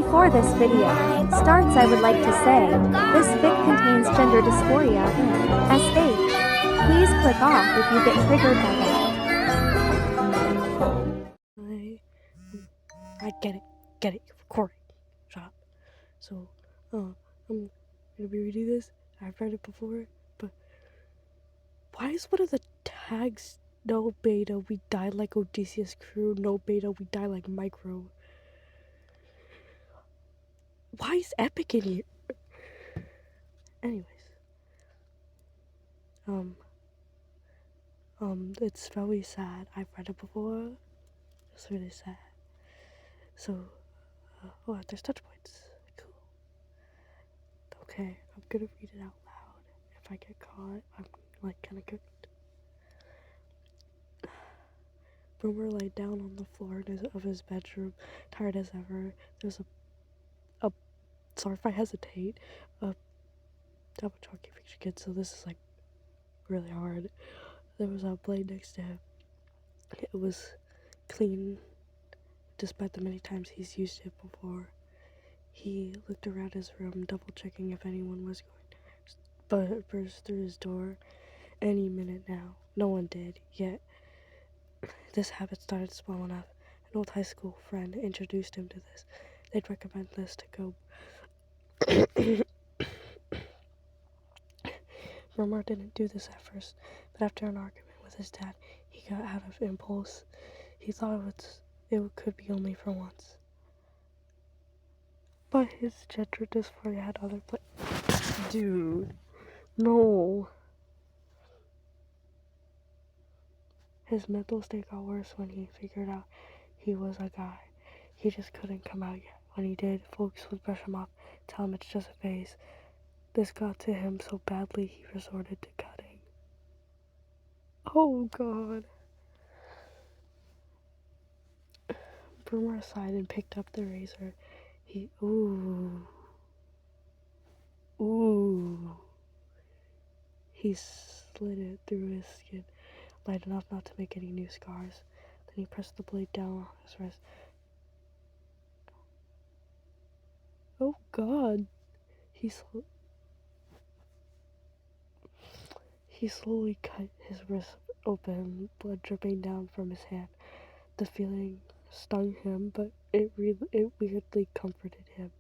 Before this video starts, I would like to say, this fic contains gender dysphoria and SH. Please click off if you get triggered by that. I get it, you're recording. Shut up. So, I'm gonna be reading this. I've read it before, but why is one of the tags no beta, we die like Odysseus crew, no beta, we die like micro? Why is epic in here? Anyways, it's really sad. I've read it before. It's really sad. So, oh, there's touch points. Cool. Okay, I'm gonna read it out loud. If I get caught, I'm like kinda cooked. Boomer laid down on the floor of his bedroom, tired as ever. There's a sorry if I hesitate, a double chalky picture kid, so this is like really hard. There was a blade next to him. It was clean, despite the many times he's used it before. He looked around his room, double checking if anyone was going, but burst through his door any minute now. No one did, yet this habit started small enough. An old high school friend introduced him to this. They'd recommend this to go. Romar didn't do this at first, but after an argument with his dad, he got out of impulse. He thought it could be only for once. But his gender dysphoria had other Dude, no. His mental state got worse when he figured out he was a guy. He just couldn't come out yet. When he did, folks would brush him off, tell him it's just a phase. This got to him so badly he resorted to cutting. Oh god. Boomer sighed and picked up the razor. Ooh. He slid it through his skin, light enough not to make any new scars. Then he pressed the blade down on his wrist. Oh god. He slowly cut his wrist open, blood dripping down from his hand. The feeling stung him, but it weirdly comforted him.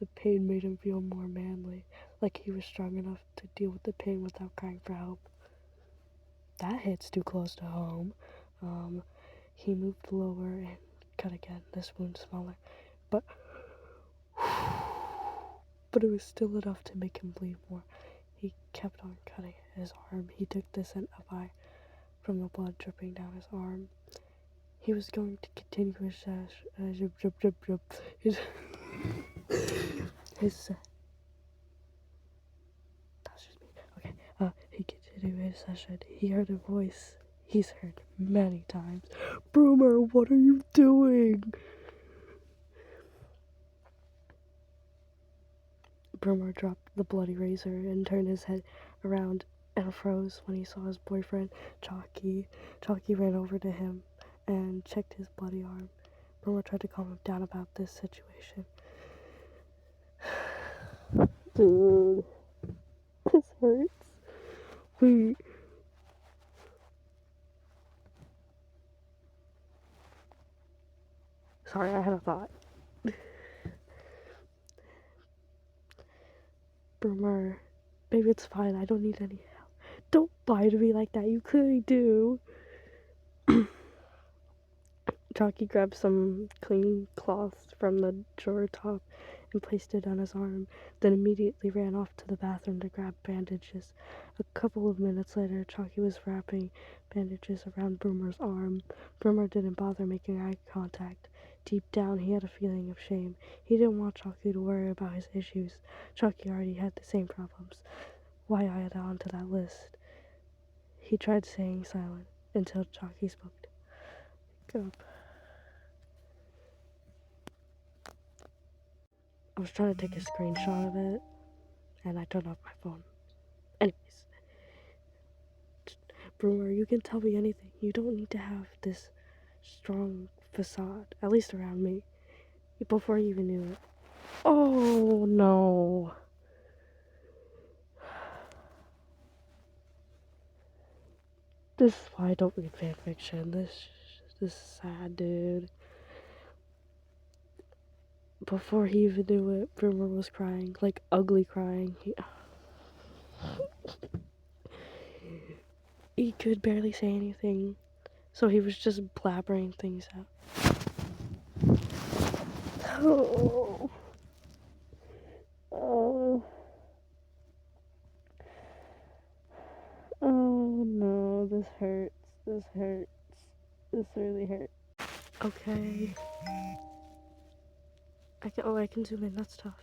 The pain made him feel more manly, like he was strong enough to deal with the pain without crying for help. That hits too close to home. He moved lower and cut again, this wound smaller, but it was still enough to make him bleed more. He kept on cutting his arm. He took the scent of eye from the blood dripping down his arm. He was going to continue his he continued his session. He heard a voice he's heard many times. Broomer, what are you doing? Broomer dropped the bloody razor and turned his head around and froze when he saw his boyfriend, Chalky. Chalky ran over to him and checked his bloody arm. Broomer tried to calm him down about this situation. Dude, this hurts. Wait. Sorry, I had a thought. Broomer, baby, it's fine. I don't need any help. Don't lie to me like that. You clearly do. Chalky grabbed some clean cloth from the drawer top and placed it on his arm, then immediately ran off to the bathroom to grab bandages. A couple of minutes later, Chalky was wrapping bandages around Broomer's arm. Broomer didn't bother making eye contact. Deep down, he had a feeling of shame. He didn't want Chalky to worry about his issues. Chalky already had the same problems. Why add on to that list? He tried staying silent until Chalky spoke. Go. I was trying to take a screenshot of it, and I turned off my phone. Anyways, Broomer, you can tell me anything. You don't need to have this strong facade, at least around me. Before you even knew it, Oh no. This is why I don't read fanfiction. This is sad, dude. Before he even knew it, Boomer was crying, like ugly crying. He could barely say anything, so he was just blabbering things out. Oh. Oh. Oh no, this hurts. This hurts. This really hurts. Okay. I can zoom in, that's tough.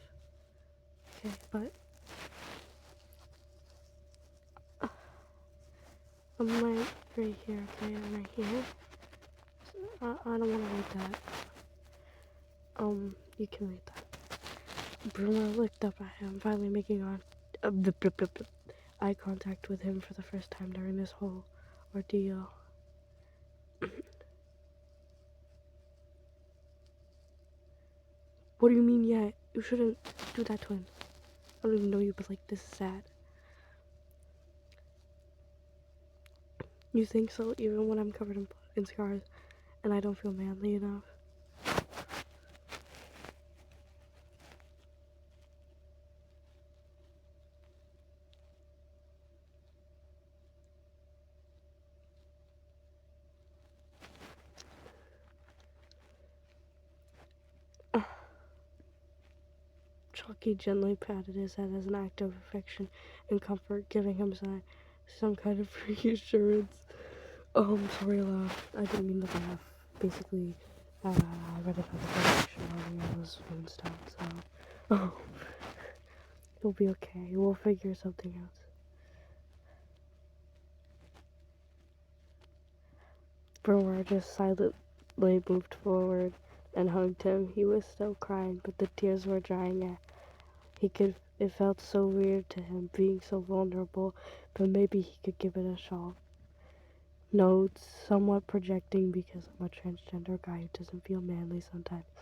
Okay, but I'm right here, okay? I'm right here. I don't want to read that. You can read that. Bruno looked up at him, finally making eye contact with him for the first time during this whole ordeal. What do you mean yet? You shouldn't do that to him. I don't even know you, but like, this is sad. You think so, even when I'm covered in scars and I don't feel manly enough? Chucky gently patted his head as an act of affection and comfort, giving him some kind of reassurance. Oh, I'm sorry, I laughed. I didn't mean to laugh. Basically, I read about the perfection earlier. I was feeling stoned, so... Oh, you'll be okay. We'll figure something out. Brewer just silently moved forward and hugged him. He was still crying, but the tears were drying out. It felt so weird to him being so vulnerable, but maybe he could give it a shot. Notes, somewhat projecting because I'm a transgender guy who doesn't feel manly sometimes.